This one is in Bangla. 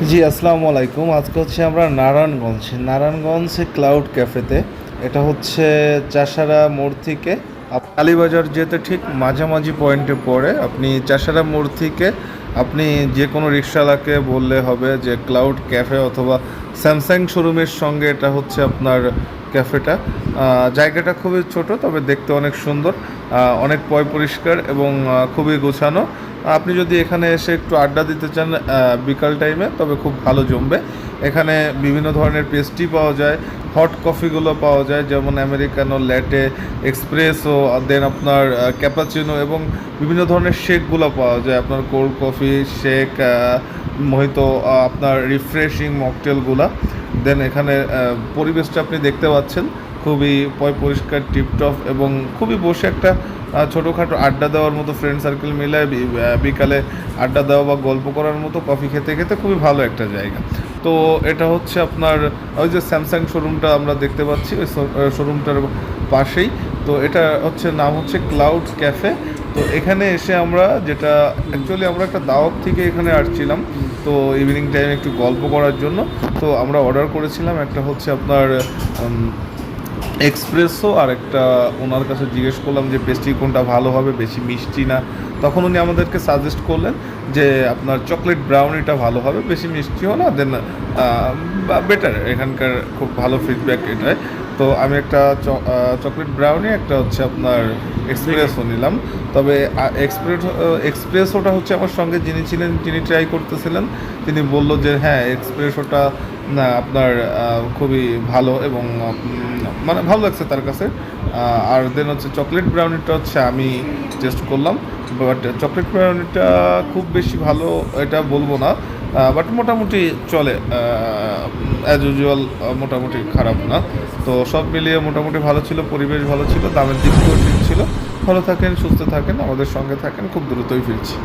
জি, আসসালামু আলাইকুম। আজকে হচ্ছে আমরা নারায়ণগঞ্জ ক্লাউড ক্যাফেতে। এটা হচ্ছে চাষারা মোড় থেকে কালীবাজার যেতে ঠিক মাঝামাঝি পয়েন্টে পড়ে। আপনি চাষারা মোড় থেকে আপনি যে কোনো রিক্সাওয়ালাকে বললে হবে যে ক্লাউড ক্যাফে অথবা স্যামসাং শোরুমের সঙ্গে এটা হচ্ছে আপনার ক্যাফেটা। জায়গাটা খুবই ছোট, তবে দেখতে অনেক সুন্দর, অনেক পরিষ্কার এবং খুবই গোছানো। আপনি যদি এখানে এসে একটু আড্ডা দিতে চান বিকাল টাইমে, তবে খুব ভালো জমবে। এখানে বিভিন্ন ধরনের পেস্ট্রি পাওয়া যায়, হট কফিগুলো পাওয়া যায়, যেমন আমেরিকানো, ল্যাটে, এক্সপ্রেসো, দেন আপনার ক্যাপাচিনো এবং বিভিন্ন ধরনের শেকগুলো পাওয়া যায়, আপনার কোল্ড কফি, শেক, মোহিতো, আপনার রিফ্রেশিং মকটেলগুলা। দেন এখানে পরিবেশটা আপনি দেখতে পাচ্ছেন, খুবই পরিষ্কার, টিপটপ এবং খুবই বসে একটা ছোটোখাটো আড্ডা দেওয়ার মতো, ফ্রেন্ড সার্কেল মিলে বিকালে আড্ডা দেওয়া বা গল্প করার মতো, কফি খেতে খেতে খুবই ভালো একটা জায়গা। তো এটা হচ্ছে আপনার ওই যে স্যামসাং শোরুমটা আমরা দেখতে পাচ্ছি, ওই শোরুমটার পাশেই। তো এটা হচ্ছে নাম হচ্ছে ক্লাউড ক্যাফে। তো এখানে এসে আমরা যেটা অ্যাকচুয়ালি আমরা একটা দাওয়াত থেকে এখানে আসছিলাম, তো ইভিনিং টাইমে একটু গল্প করার জন্য। তো আমরা অর্ডার করেছিলাম একটা হচ্ছে আপনার এক্সপ্রেসো, আর একটা ওনার কাছে জিজ্ঞেস করলাম যে পেস্ট্রি কোনটা ভালো হবে, বেশি মিষ্টি না। তখন উনি আমাদেরকে সাজেস্ট করলেন যে আপনার চকলেট ব্রাউনিটা ভালো হবে, বেশি মিষ্টিও না, দেন বেটার। এখানকার খুব ভালো ফিডব্যাক এটাই। তো আমি একটা চকলেট ব্রাউনি, একটা হচ্ছে আপনার এক্সপ্রেসও নিলাম। তবে এক্সপ্রেসোটা হচ্ছে আমার সঙ্গে যিনি ছিলেন, যিনি ট্রাই করতেছিলেন, তিনি বলল যে হ্যাঁ, এক্সপ্রেসোটা না আপনার খুবই ভালো এবং মানে ভালো লাগছে তার কাছে। আর দেন হচ্ছে চকলেট ব্রাউনিটা হচ্ছে আমি টেস্ট করলাম, বাট চকলেট ব্রাউনিটা খুব বেশি ভালো এটা বলবো না, বাট মোটামুটি চলে, অ্যাজ ইউজুয়াল, মোটামুটি খারাপ না। তো সব মিলিয়ে মোটামুটি ভালো ছিল, পরিবেশ ভালো ছিল, দামের দিক থেকেও ঠিক ছিল। ভালো থাকেন, সুস্থ থাকেন, আমাদের সঙ্গে থাকেন, খুব দ্রুতই ফিরছি।